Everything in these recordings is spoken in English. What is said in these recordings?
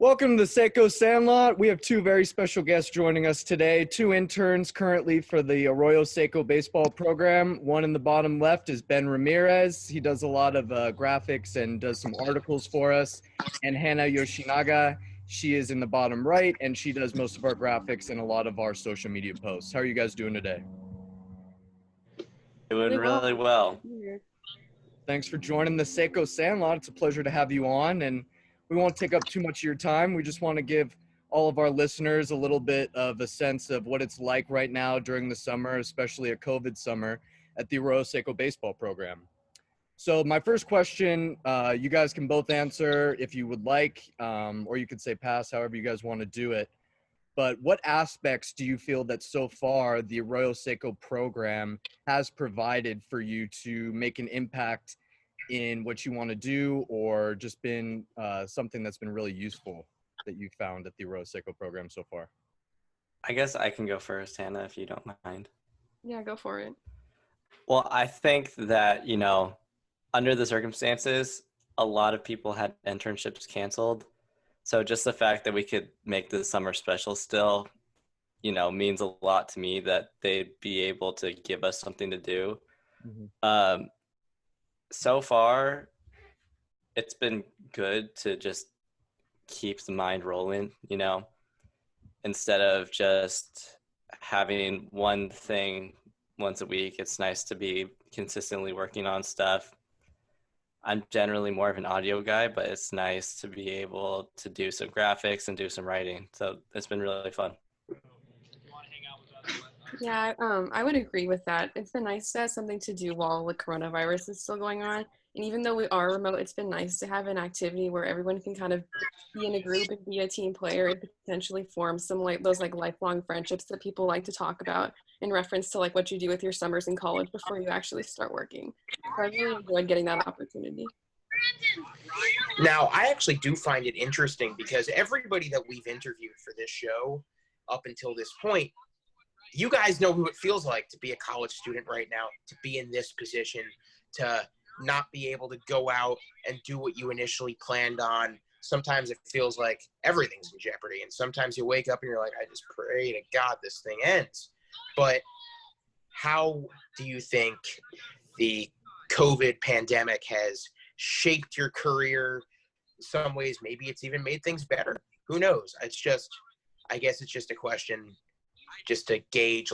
Welcome to the Seco Sandlot. We have two very special guests joining us today, two interns currently for the Arroyo Seco baseball program. One in the bottom left is Ben Ramirez. He does a lot of graphics and does some articles for us. And Hannah Yoshinaga, she is in the bottom right, and she does most of our graphics and a lot of our social media posts. How are you guys doing today? Doing really well. Thanks for joining the Seco Sandlot. It's a pleasure to have you on, and we won't take up too much of your time. We just want to give all of our listeners a little bit of a sense of what it's like right now during the summer, especially a COVID summer, at the Arroyo Seco baseball program. So my first question, you guys can both answer if you would like, or you could say pass, however you guys want to do it. But what aspects do you feel that so far the Arroyo Seco program has provided for you to make an impact in what you want to do, or just been something that's been really useful that you found at the Arroyo Seco program so far? I guess I can go first, Hannah, if you don't mind. Yeah, go for it. Well, I think that, under the circumstances, a lot of people had internships canceled. So just the fact that we could make the summer special still, means a lot to me that they'd be able to give us something to do. Mm-hmm. So far, it's been good to just keep the mind rolling, instead of just having one thing once a week. It's nice to be consistently working on stuff. I'm generally more of an audio guy, but it's nice to be able to do some graphics and do some writing. So it's been really fun. Yeah, I would agree with that. It's been nice to have something to do while the coronavirus is still going on. And even though we are remote, it's been nice to have an activity where everyone can kind of be in a group and be a team player and potentially form some those lifelong friendships that people like to talk about in reference to what you do with your summers in college before you actually start working. So I really enjoyed getting that opportunity. Now, I actually do find it interesting because everybody that we've interviewed for this show up until this point, you guys know who it feels like to be a college student right now, to be in this position, to not be able to go out and do what you initially planned on. Sometimes it feels like everything's in jeopardy, and sometimes you wake up and you're like, I just pray to God this thing ends. But how do you think the COVID pandemic has shaped your career? In some ways, maybe it's even made things better. Who knows? I guess it's just a question just to gauge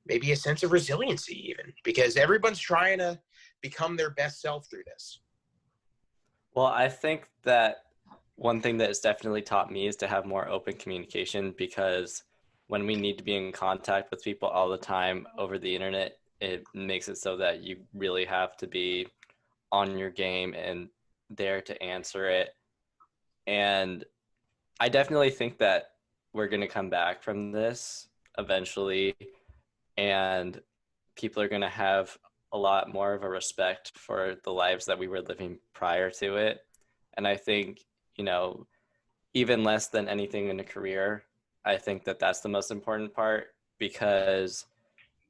maybe a sense of resiliency even, because everyone's trying to become their best self through this. Well, I think that one thing that has definitely taught me is to have more open communication, because when we need to be in contact with people all the time over the internet, it makes it so that you really have to be on your game and there to answer it. And I definitely think that we're going to come back from this eventually, and people are going to have a lot more of a respect for the lives that we were living prior to it. And I think, even less than anything in a career, I think that that's the most important part, because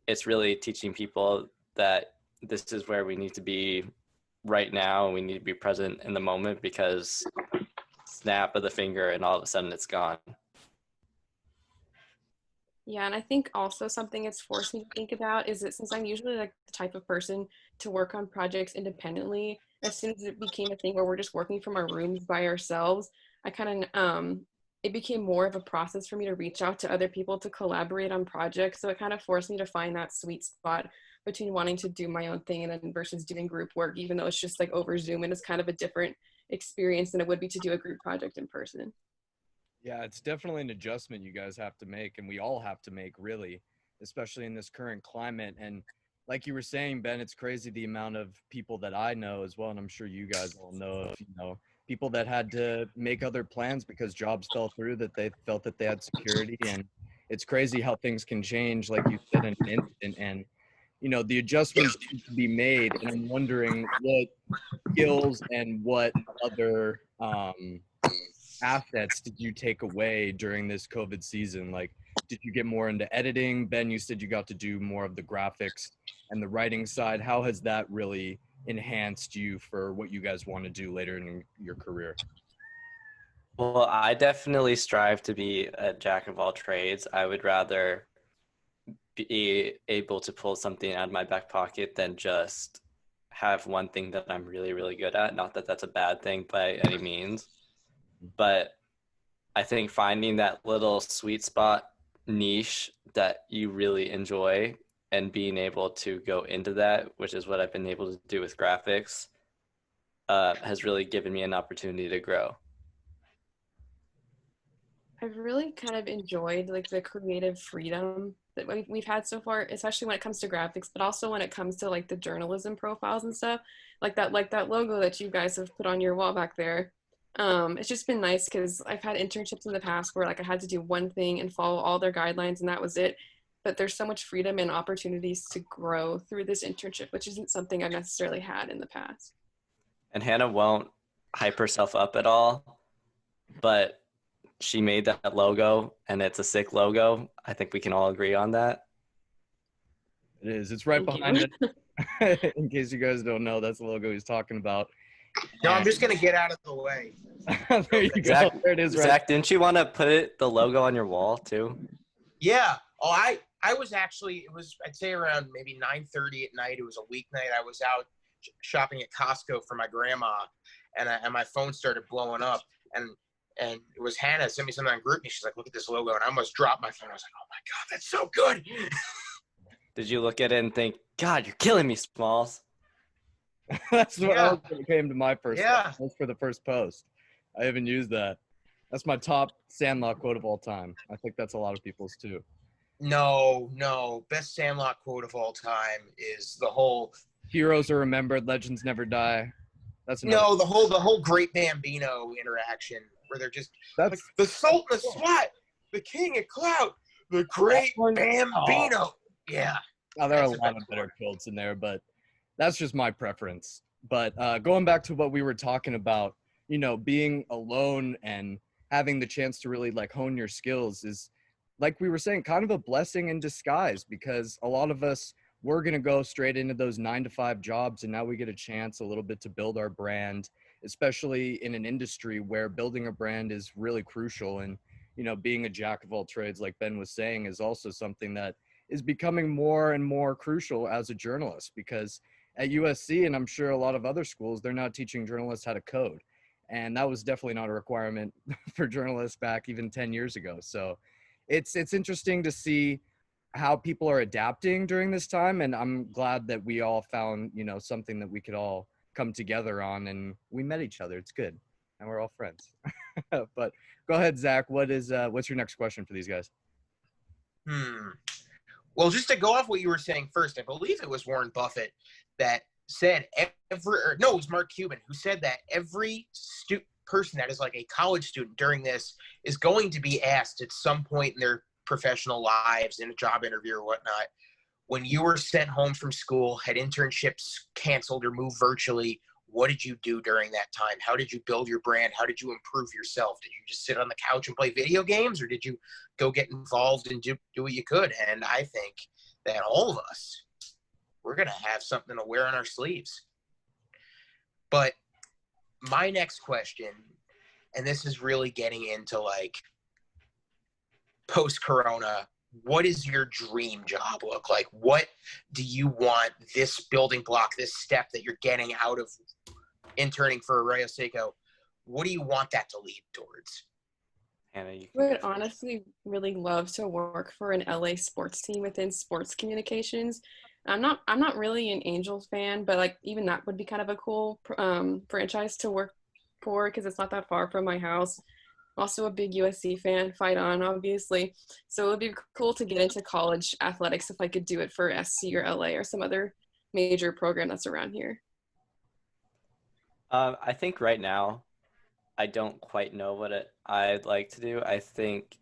it's really teaching people that this is where we need to be right now, and we need to be present in the moment, because snap of the finger and all of a sudden it's gone. Yeah, and I think also something it's forced me to think about is that since I'm usually the type of person to work on projects independently, as soon as it became a thing where we're just working from our rooms by ourselves, I kind of it became more of a process for me to reach out to other people to collaborate on projects. So it kind of forced me to find that sweet spot between wanting to do my own thing and then versus doing group work, even though it's just over Zoom and it's kind of a different experience than it would be to do a group project in person. Yeah, it's definitely an adjustment you guys have to make, and we all have to make, really, especially in this current climate. And like you were saying, Ben, it's crazy the amount of people that I know as well, and I'm sure you guys all know of, people that had to make other plans because jobs fell through, that they felt that they had security. And it's crazy how things can change, like you said, in an instant. And, the adjustments need to be made, and I'm wondering what skills and what other assets did you take away during this COVID season? Did you get more into editing? Ben, you said you got to do more of the graphics and the writing side. How has that really enhanced you for what you guys want to do later in your career? Well, I definitely strive to be a jack of all trades. I would rather be able to pull something out of my back pocket than just have one thing that I'm really, really good at. Not that that's a bad thing by any means, but I think finding that little sweet spot niche that you really enjoy and being able to go into that, which is what I've been able to do with graphics, has really given me an opportunity to grow. I've really kind of enjoyed like the creative freedom that we've had so far, especially when it comes to graphics, but also when it comes to like the journalism profiles and stuff, like that logo that you guys have put on your wall back there. It's just been nice because I've had internships in the past where like I had to do one thing and follow all their guidelines and that was it. But there's so much freedom and opportunities to grow through this internship, which isn't something I've necessarily had in the past. And Hannah won't hype herself up at all, but she made that logo and it's a sick logo. I think we can all agree on that. It is. It's right Thank behind you. it. In case you guys don't know, that's the logo he's talking about. No, I'm just gonna get out of the way. There you go. Zach, There it is. Right. Zach, didn't you want to put the logo on your wall too? Yeah. Oh, I was actually, it was, I'd say around maybe 9:30 at night. It was a weeknight. I was out shopping at Costco for my grandma, and my phone started blowing up, and it was Hannah sent me something on group, and she's like, "Look at this logo," and I almost dropped my phone. I was like, "Oh my god, that's so good." Did you look at it and think, God, you're killing me, Smalls? That's what Yeah. came to my first. Yeah. That's for the first post. I haven't used that. That's my top Sandlot quote of all time. I think that's a lot of people's too. No, best Sandlot quote of all time is the whole. Heroes are remembered, legends never die. That's another. No, the whole Great Bambino interaction where they're just like That's the Sultan of Swat, the King of Clout, the Great Bambino. Yeah. now there are a That's lot of better quotes in there, but that's just my preference. But going back to what we were talking about, you know, being alone and having the chance to really like hone your skills is, like we were saying, kind of a blessing in disguise, because a lot of us were going to go straight into those 9-to-5 jobs, and now we get a chance a little bit to build our brand, especially in an industry where building a brand is really crucial. And you know, being a jack of all trades, like Ben was saying, is also something that is becoming more and more crucial as a journalist, because at USC, and I'm sure a lot of other schools, they're not teaching journalists how to code. And that was definitely not a requirement for journalists back even 10 years ago. So it's interesting to see how people are adapting during this time. And I'm glad that we all found, you know, something that we could all come together on, and we met each other. It's good. And we're all friends. But go ahead, Zach. What's your next question for these guys? Well, just to go off what you were saying first, I believe it was Warren Buffett that said it was Mark Cuban who said that every person that is like a college student during this is going to be asked at some point in their professional lives, in a job interview or whatnot, when you were sent home from school, had internships canceled or moved virtually, what did you do during that time? How did you build your brand? How did you improve yourself? Did you just sit on the couch and play video games, or did you go get involved and do what you could? And I think that all of us, we're going to have something to wear on our sleeves. But my next question, and this is really getting into like post-corona, what does your dream job look like? What do you want this building block, this step that you're getting out of interning for Arroyo Seco, what do you want that to lead towards? Hannah, you I would honestly really love to work for an LA sports team within sports communications. I'm not really an Angels fan, but like even that would be kind of a cool franchise to work for because it's not that far from my house. Also a big USC fan, fight on, obviously. So it would be cool to get into college athletics if I could do it for SC or LA or some other major program that's around here. I think right now, I don't quite know what I'd like to do. I think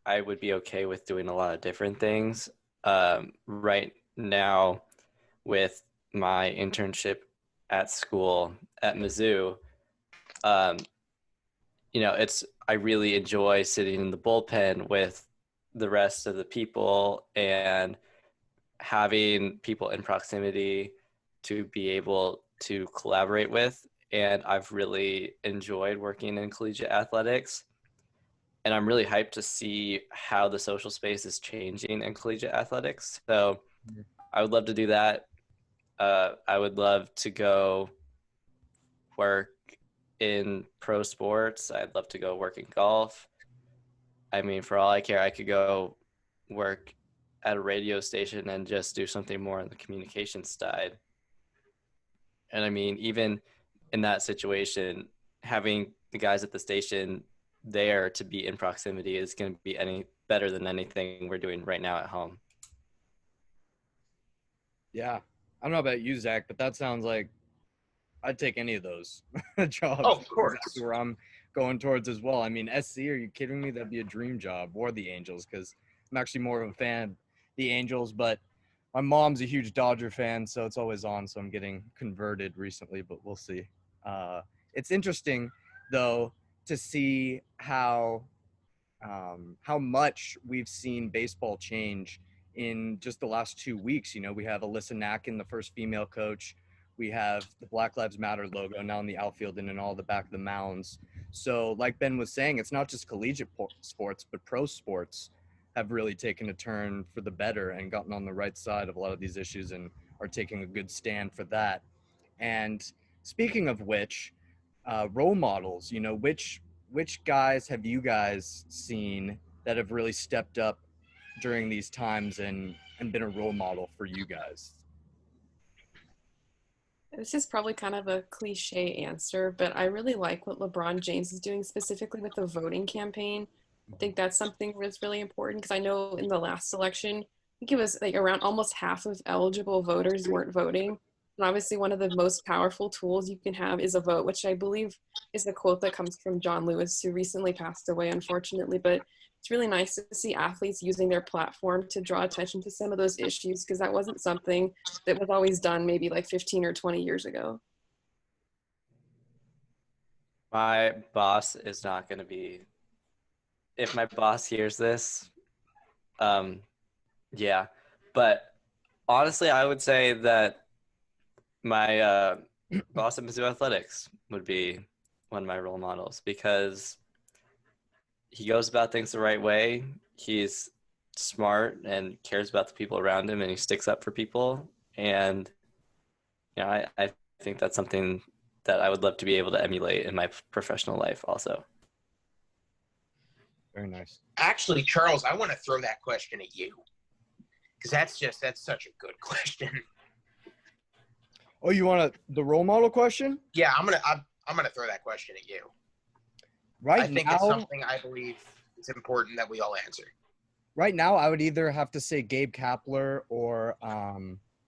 I would be okay with doing a lot of different things. Right now, with my internship at school at Mizzou, you know, I really enjoy sitting in the bullpen with the rest of the people and having people in proximity to be able to collaborate with. and I've really enjoyed working in collegiate athletics. And I'm really hyped to see how the social space is changing in collegiate athletics. So I would love to do that. I would love to go work in pro sports. I'd love to go work in golf. I mean, for all I care, I could go work at a radio station and just do something more on the communications side. And I mean, even in that situation, having the guys at the station there to be in proximity is going to be any better than anything we're doing right now at home. Yeah. I don't know about you, Zach, but that sounds like I'd take any of those jobs. Oh, of course. That's where I'm going towards as well. I mean, SC, are you kidding me? That'd be a dream job, or the Angels, because I'm actually more of a fan of the Angels, but my mom's a huge Dodger fan, so it's always on. So I'm getting converted recently, but we'll see. It's interesting, though, to see how much we've seen baseball change in just the last 2 weeks. You know, we have Alyssa Nacken, the first female coach. We have the Black Lives Matter logo now in the outfield and in all the back of the mounds. So like Ben was saying, it's not just collegiate sports, but pro sports have really taken a turn for the better and gotten on the right side of a lot of these issues and are taking a good stand for that. And speaking of which, role models, you know, which guys have you guys seen that have really stepped up during these times and been a role model for you guys? This is probably kind of a cliche answer, but I really like what LeBron James is doing specifically with the voting campaign. I think that's something that's really important because I know in the last election, I think it was like around almost half of eligible voters weren't voting. And obviously, one of the most powerful tools you can have is a vote, which I believe is a quote that comes from John Lewis, who recently passed away, unfortunately. But it's really nice to see athletes using their platform to draw attention to some of those issues because that wasn't something that was always done maybe like 15 or 20 years ago. My boss is not going to be, if my boss hears this, yeah. But honestly, I would say that my boss at Mizzou Athletics would be one of my role models because he goes about things the right way. He's smart and cares about the people around him, and he sticks up for people. And you know, I think that's something that I would love to be able to emulate in my professional life also. Very nice. Actually, Charles, I want to throw that question at you because that's such a good question. Oh, you want the role model question? Yeah, I'm gonna throw that question at you. Right I think now, it's something I believe it's important that we all answer. right now, I would either have to say Gabe Kapler or,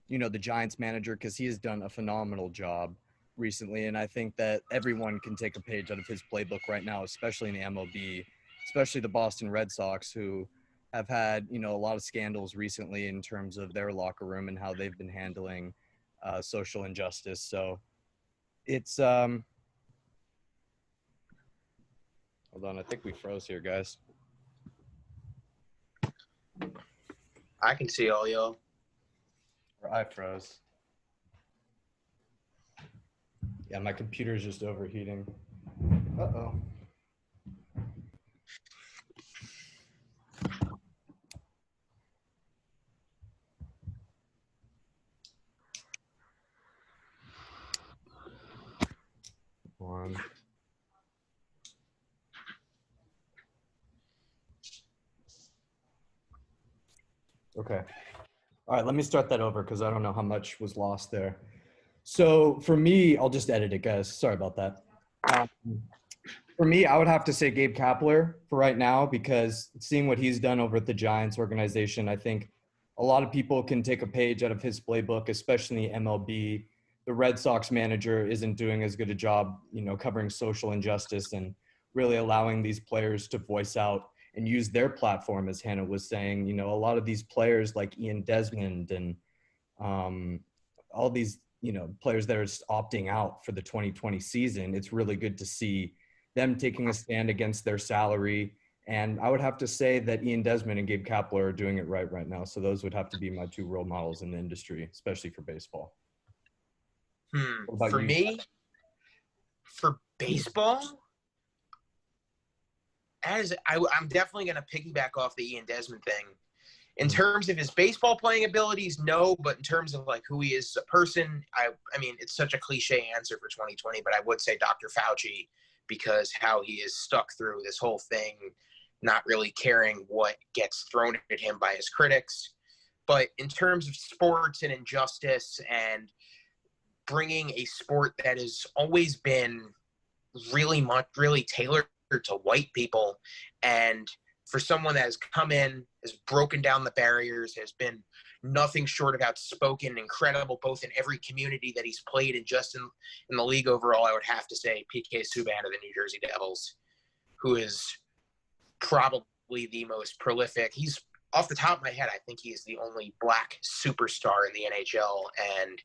you know, the Giants manager, because he has done a phenomenal job recently. And I think that everyone can take a page out of his playbook right now, especially in the MLB, especially the Boston Red Sox, who have had, you know, a lot of scandals recently in terms of their locker room and how they've been handling social injustice. So it's, hold on, I think we froze here, guys. I can see all y'all. Or I froze. Yeah, my computer's just overheating. Uh-oh. One. Okay. All right, let me start that over because I don't know how much was lost there. So for me, I'll just edit it, guys. Sorry about that. For me, I would have to say Gabe Kapler for right now because seeing what he's done over at the Giants organization, I think a lot of people can take a page out of his playbook, especially in the MLB. The Red Sox manager isn't doing as good a job, you know, covering social injustice and really allowing these players to voice out and use their platform, as Hannah was saying. You know, a lot of these players like Ian Desmond and all these, you know, players that are just opting out for the 2020 season, it's really good to see them taking a stand against their salary. And I would have to say that Ian Desmond and Gabe Kapler are doing it right now. So those would have to be my two role models in the industry, especially for baseball. For me, For baseball, I'm definitely going to piggyback off the Ian Desmond thing. In terms of his baseball playing abilities, no, but in terms of like who he is as a person, I mean, it's such a cliche answer for 2020, but I would say Dr. Fauci, because how he is stuck through this whole thing, not really caring what gets thrown at him by his critics. But in terms of sports and injustice and bringing a sport that has always been really tailored to white people, and for someone that has come in, has broken down the barriers, has been nothing short of outspoken, incredible, both in every community that he's played and just in the league overall, I would have to say PK Subban of the New Jersey Devils, who is probably the most prolific. He's, off the top of my head, I think he is the only black superstar in the NHL. And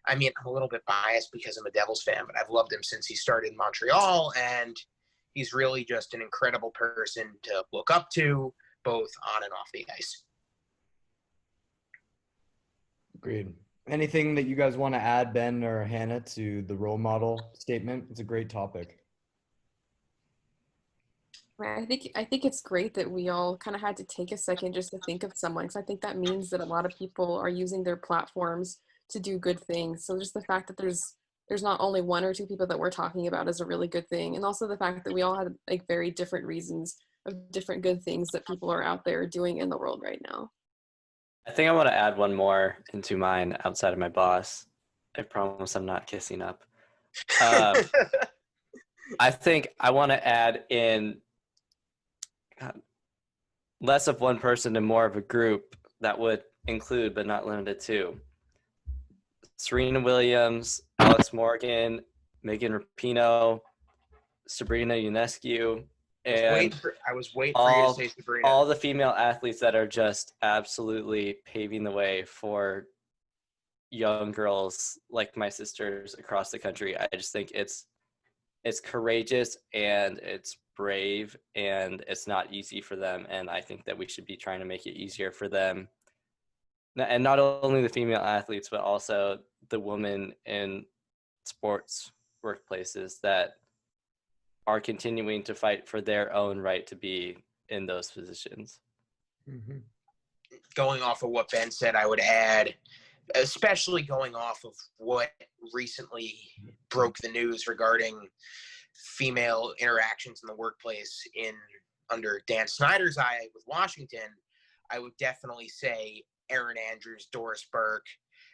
I mean, I'm a little bit biased because I'm a Devils fan, but I've loved him since he started in Montreal, and he's really just an incredible person to look up to, both on and off the ice. Agreed. Anything that you guys want to add, Ben or Hannah, to the role model statement? It's a great topic. Right. I think it's great that we all kind of had to take a second just to think of someone, because I think that means that a lot of people are using their platforms to do good things. So just the fact that there's not only one or two people that we're talking about is a really good thing. And also the fact that we all had like very different reasons of different good things that people are out there doing in the world right now. I think I want to add one more into mine outside of my boss. I promise I'm not kissing up. I think I want to add in less of one person and more of a group that would include, but not limited to, Serena Williams, Alex Morgan, Megan Rapinoe, Sabrina Ionescu, and I was waiting for you to say Sabrina. All the female athletes that are just absolutely paving the way for young girls like my sisters across the country. I just think it's courageous and it's brave and it's not easy for them. And I think that we should be trying to make it easier for them. And not only the female athletes, but also the women in sports workplaces that are continuing to fight for their own right to be in those positions. Mm-hmm. Going off of what Ben said, I would add, especially going off of what recently broke the news regarding female interactions in the workplace under Dan Snyder's eye with Washington, I would definitely say Erin Andrews, Doris Burke,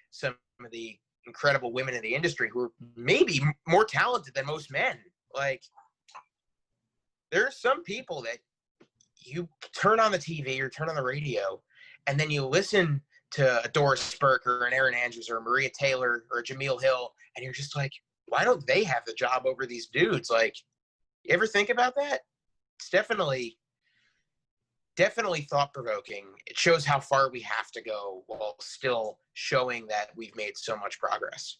some of the incredible women in the industry who are maybe more talented than most men. Like, there are some people that you turn on the TV or turn on the radio, and then you listen to a Doris Burke or an Erin Andrews or a Maria Taylor or a Jameel Hill, and you're just like, why don't they have the job over these dudes? Like, you ever think about that? It's definitely thought-provoking. It shows how far we have to go while still showing that we've made so much progress.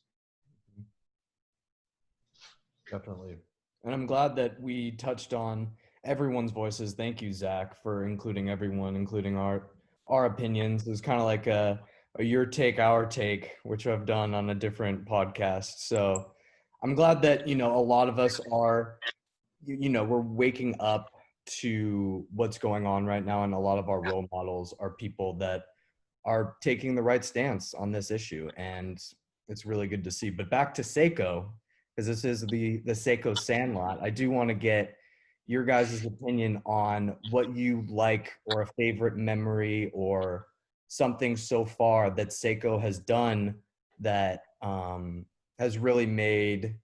Definitely. And I'm glad that we touched on everyone's voices. Thank you, Zach, for including everyone, including our opinions. It was kind of like a your take, our take, which I've done on a different podcast. So I'm glad that, a lot of us are, we're waking up to what's going on right now. And a lot of our role models are people that are taking the right stance on this issue. And it's really good to see. But back to Seco, because this is the Seco Sandlot. I do want to get your guys' opinion on what you like, or a favorite memory or something so far that Seco has done that has really made,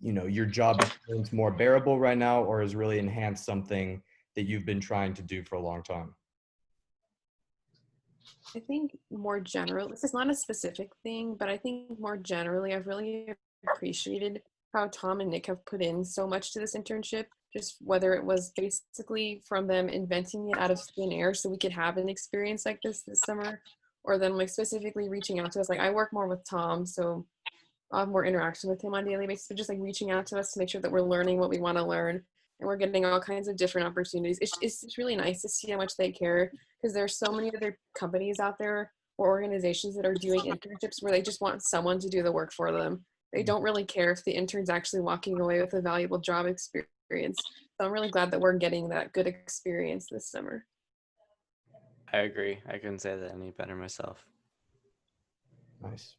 your job experience more bearable right now, or has really enhanced something that you've been trying to do for a long time. I think more general, this is not a specific thing, but I think more generally, I've really appreciated how Tom and Nick have put in so much to this internship, just whether it was basically from them inventing it out of thin air so we could have an experience like this summer, or then like specifically reaching out to us. Like, I work more with Tom, so I'll have more interaction with him on a daily basis, but just like reaching out to us to make sure that we're learning what we want to learn, and we're getting all kinds of different opportunities. It's really nice to see how much they care, because there's so many other companies out there or organizations that are doing internships where they just want someone to do the work for them. they don't really care if the intern's actually walking away with a valuable job experience. So I'm really glad that we're getting that good experience this summer. I agree. I couldn't say that any better myself. Nice.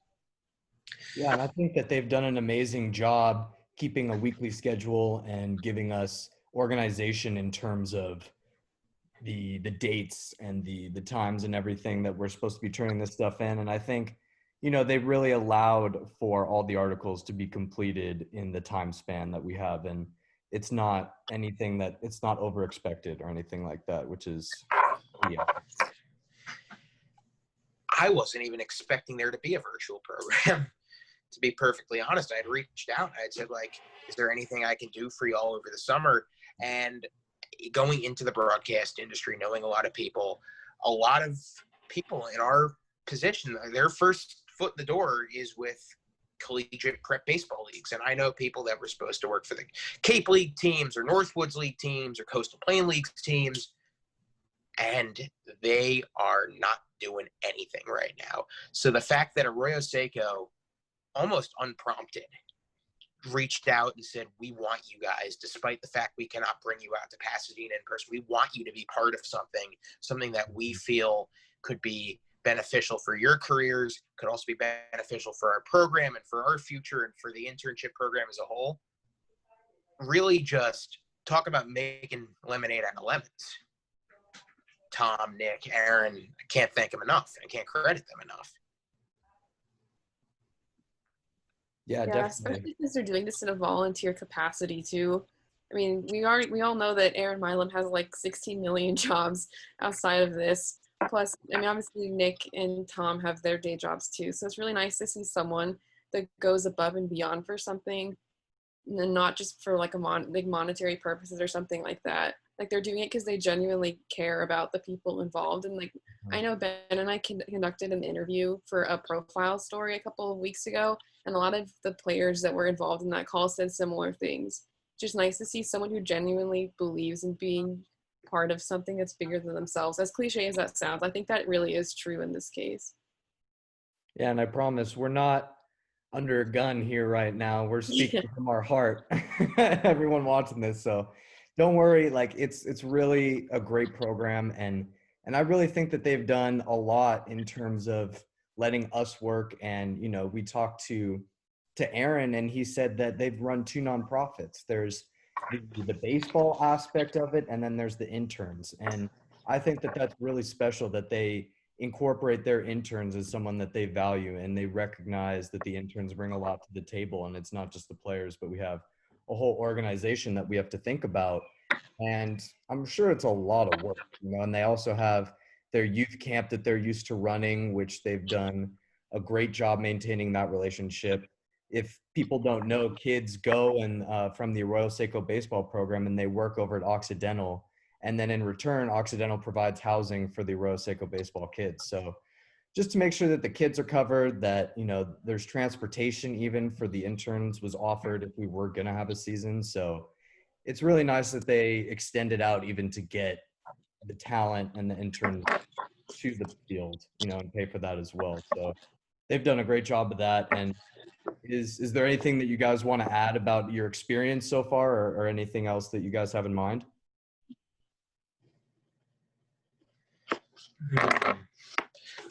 Yeah, and I think that they've done an amazing job keeping a weekly schedule and giving us organization in terms of the dates and the times and everything that we're supposed to be turning this stuff in. And I think, you know, they really allowed for all the articles to be completed in the time span that we have. And it's not anything that it's not over expected or anything like that, which is, yeah. I wasn't even expecting there to be a virtual program. To be perfectly honest, I had reached out. I had said, like, is there anything I can do for you all over the summer? And going into the broadcast industry, knowing a lot of people in our position, their first foot in the door is with collegiate prep baseball leagues. And I know people that were supposed to work for the Cape League teams or Northwoods League teams or Coastal Plain League teams, and they are not doing anything right now. So the fact that Arroyo Seco, almost unprompted, reached out and said, we want you guys, despite the fact we cannot bring you out to Pasadena in person, we want you to be part of something that we feel could be beneficial for your careers, could also be beneficial for our program and for our future and for the internship program as a whole. Really just talk about making lemonade out of lemons. Tom, Nick, Aaron, I can't thank them enough. I can't credit them enough. Yeah, Yeah, definitely. especially because they're doing this in a volunteer capacity too. I mean, we all know that Aaron Milam has like 16 million jobs outside of this. Plus, I mean, obviously Nick and Tom have their day jobs too. So it's really nice to see someone that goes above and beyond for something, and not just for like big monetary purposes or something like that. Like they're doing it because they genuinely care about the people involved. And like, I know Ben and I conducted an interview for a profile story a couple of weeks ago, and a lot of the players that were involved in that call said similar things. Just nice to see someone who genuinely believes in being part of something that's bigger than themselves. As cliche as that sounds, I think that really is true in this case. Yeah, and I promise we're not under a gun here right now. We're speaking from our heart. Everyone watching this, so don't worry. Like it's really a great program, and I really think that they've done a lot in terms of letting us work. And you know, we talked to Aaron, and he said that they've run two nonprofits. There's the baseball aspect of it, and then there's the interns. And I think that that's really special that they incorporate their interns as someone that they value, and they recognize that the interns bring a lot to the table. And it's not just the players, but we have a whole organization that we have to think about. And I'm sure it's a lot of work, you know, and they also have their youth camp that they're used to running, which they've done a great job maintaining that relationship. If people don't know, kids go and from the Arroyo Seco baseball program, and they work over at Occidental. And then in return, Occidental provides housing for the Arroyo Seco baseball kids. So just to make sure that the kids are covered, that, you know, there's transportation even for the interns was offered if we were going to have a season. So it's really nice that they extended out even to get the talent and the interns to the field, you know, and pay for that as well. So they've done a great job of that. And is there anything that you guys want to add about your experience so far, or anything else that you guys have in mind?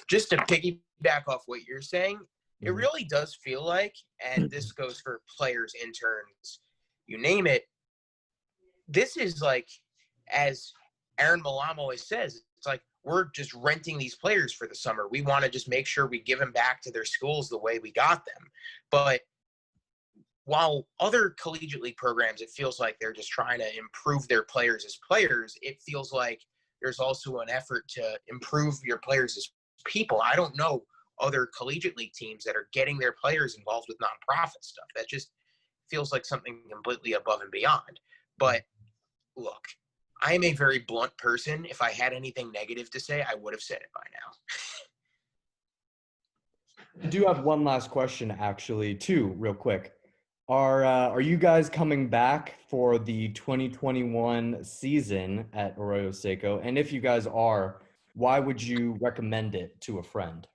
Just to piggyback off what you're saying, it really does feel like, and this goes for players, interns, you name it, this is like, as Aaron Malam always says, it's like we're just renting these players for the summer. We want to just make sure we give them back to their schools the way we got them. But while other collegiate league programs, it feels like they're just trying to improve their players as players, it feels like there's also an effort to improve your players as people. I don't know other collegiate league teams that are getting their players involved with nonprofit stuff. That just feels like something completely above and beyond. But look, I am a very blunt person. If I had anything negative to say, I would have said it by now. I do have one last question, actually, too, real quick. Are you guys coming back for the 2021 season at Arroyo Seco? And if you guys are, why would you recommend it to a friend?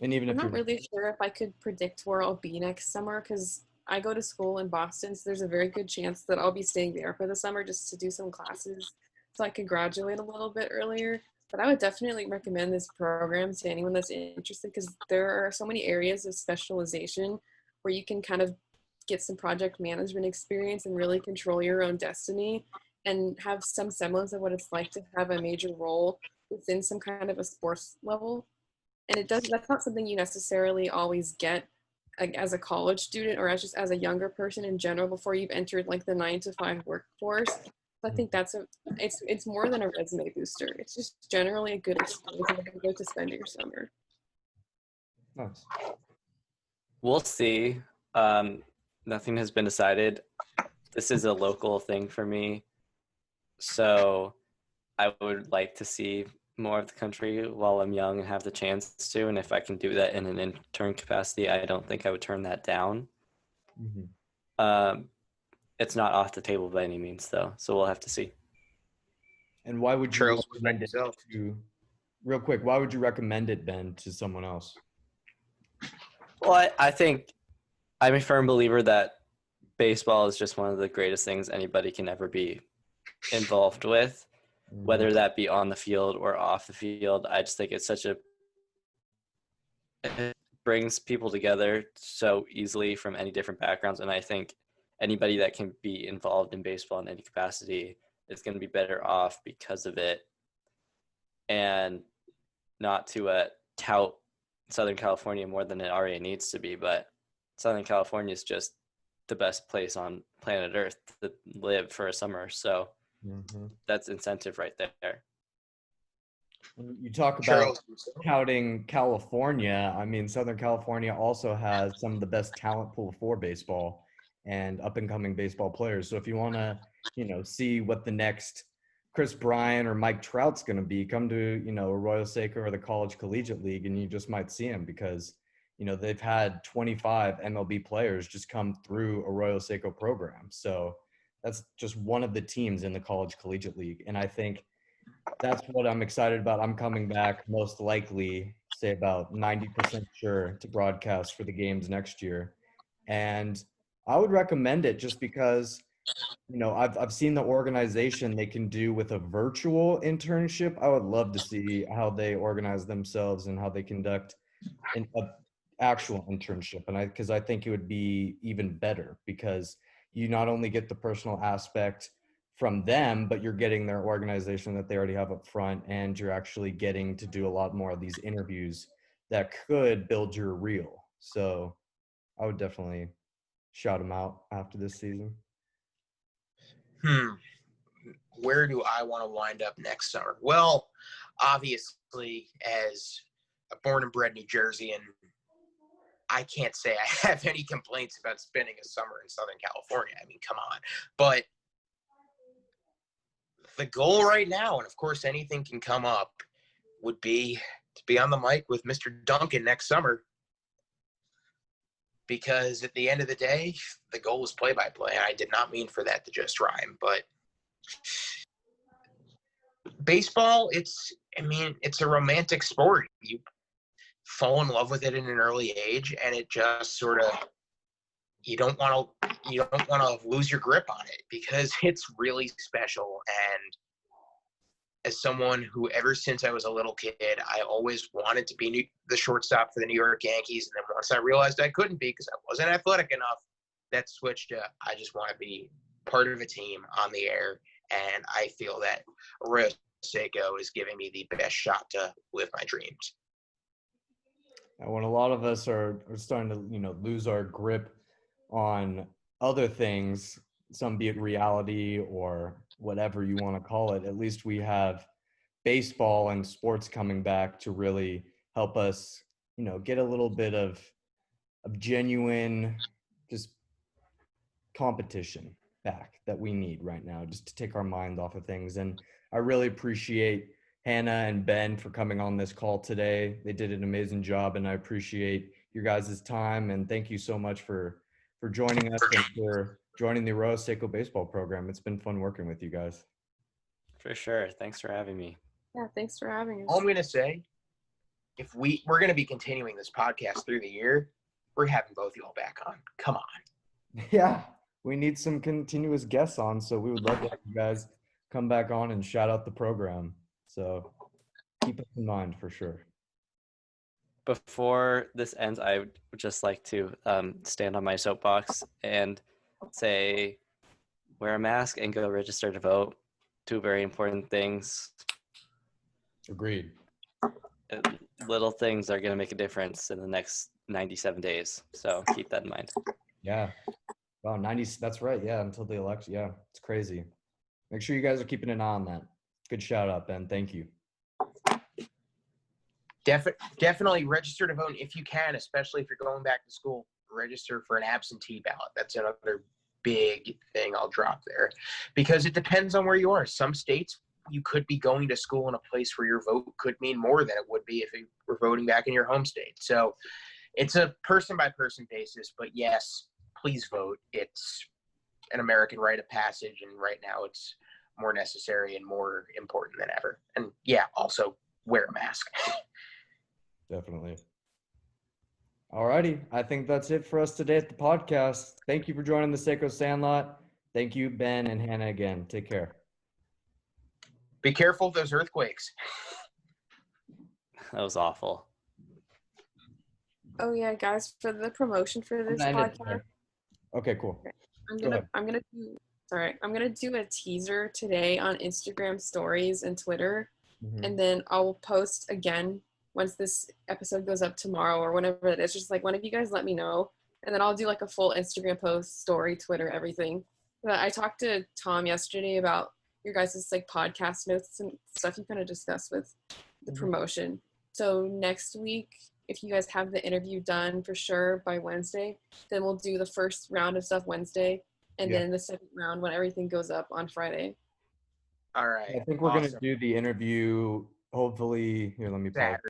And even I'm if not you're really sure if I could predict where I'll be next summer because I go to school in Boston, so there's a very good chance that I'll be staying there for the summer just to do some classes so I could graduate a little bit earlier. But I would definitely recommend this program to anyone that's interested because there are so many areas of specialization where you can kind of get some project management experience and really control your own destiny and have some semblance of what it's like to have a major role within some kind of a sports level. And that's not something you necessarily always get like, as a college student or as just as a younger person in general before you've entered like the 9 to 5 workforce. So I think it's more than a resume booster. It's just generally a good experience and a good way to spend your summer. nice. We'll see. Nothing has been decided. This is a local thing for me, so I would like to see more of the country while I'm young and have the chance to. And if I can do that in an intern capacity, I don't think I would turn that down. Um, it's not off the table by any means, though, so we'll have to see. And why would you Charles, recommend it to, real quick, why would you recommend it, Ben, to someone else? Well, I think I'm a firm believer that baseball is just one of the greatest things anybody can ever be involved with, whether that be on the field or off the field. I just think it's it brings people together so easily from any different backgrounds. And I think anybody that can be involved in baseball in any capacity is going to be better off because of it. And not to tout Southern California more than it already needs to be, but Southern California is just the best place on planet Earth to live for a summer. So that's incentive right there. You talk about Charles, touting California. I mean, Southern California also has some of the best talent pool for baseball and up and coming baseball players. So if you want to, see what the next Chris Bryant or Mike Trout's going to be, come to, Arroyo Seco or the College Collegiate League, and you just might see him because, they've had 25 MLB players just come through Arroyo Seco program. So that's just one of the teams in the College Collegiate League. And I think that's what I'm excited about. I'm coming back most likely, say about 90% sure, to broadcast for the games next year. And I would recommend it just because, I've seen the organization they can do with a virtual internship. I would love to see how they organize themselves and how they conduct an actual internship. And because I think it would be even better because you not only get the personal aspect from them, but you're getting their organization that they already have up front, and you're actually getting to do a lot more of these interviews that could build your reel. So I would definitely shout them out after this season. Where do I want to wind up next summer? Well, obviously, as a born and bred New Jerseyan, I can't say I have any complaints about spending a summer in Southern California. I mean, come on. But the goal right now, and of course anything can come up, would be to be on the mic with Mr. Duncan next summer. Because at the end of the day, the goal is play-by-play. I did not mean for that to just rhyme, but baseball, it's a romantic sport. You fall in love with it in an early age, and it just sort of, you don't want to lose your grip on it because it's really special. And as someone who, ever since I was a little kid, I always wanted to be the shortstop for the New York Yankees. And then once I realized I couldn't be because I wasn't athletic enough, that switched to, I just want to be part of a team on the air. And I feel that Arroyo Seco is giving me the best shot to live my dreams. And when a lot of us are starting to, lose our grip on other things, some be it reality or whatever you want to call it, at least we have baseball and sports coming back to really help us, get a little bit of genuine just competition back that we need right now, just to take our mind off of things. And I really appreciate Hannah and Ben for coming on this call today. They did an amazing job, and I appreciate your guys' time. And thank you so much for joining us and for joining the Arroyo Seco baseball program. It's been fun working with you guys. For sure. Thanks for having me. Yeah, thanks for having us. All I'm going to say if we're going to be continuing this podcast through the year, we're having both y'all back on. Come on. Yeah, we need some continuous guests on, so we would love to have you guys come back on and shout out the program. So keep us in mind for sure. Before this ends, I would just like to stand on my soapbox and say, wear a mask and go register to vote. Two very important things. Agreed. Little things are going to make a difference in the next 97 days. So keep that in mind. Yeah. Wow, 90, that's right. Yeah, until the election. Yeah, it's crazy. Make sure you guys are keeping an eye on that. Good shout out, Ben. Thank you. Definitely register to vote if you can, especially if you're going back to school. Register for an absentee ballot. That's another big thing I'll drop there, because it depends on where you are. Some states, you could be going to school in a place where your vote could mean more than it would be if you were voting back in your home state. So it's a person-by-person basis, but yes, please vote. It's an American rite of passage, and right now it's more necessary and more important than ever. And yeah, also wear a mask. Definitely. Alrighty, I think that's it for us today at the podcast. Thank you for joining the Seco Sandlot. Thank you, Ben and Hannah, again. Take care. Be careful of those earthquakes. That was awful. Oh yeah, guys, for the promotion for this I'm gonna end it podcast, there. Okay, cool. Go ahead. I'm gonna do a teaser today on Instagram stories and Twitter, Mhm. and then I'll post again once this episode goes up tomorrow or whenever it is. Just like one of you guys let me know, and then I'll do like a full Instagram post, story, Twitter, everything. But I talked to Tom yesterday about your guys' like podcast notes and stuff you kind of discussed with the promotion. So next week, if you guys have the interview done for sure by Wednesday, then we'll do the first round of stuff Wednesday, and Yeah. then the second round when everything goes up on Friday. All right. I think we're gonna Awesome. do the interview, hopefully, here, let me pause. Saturday.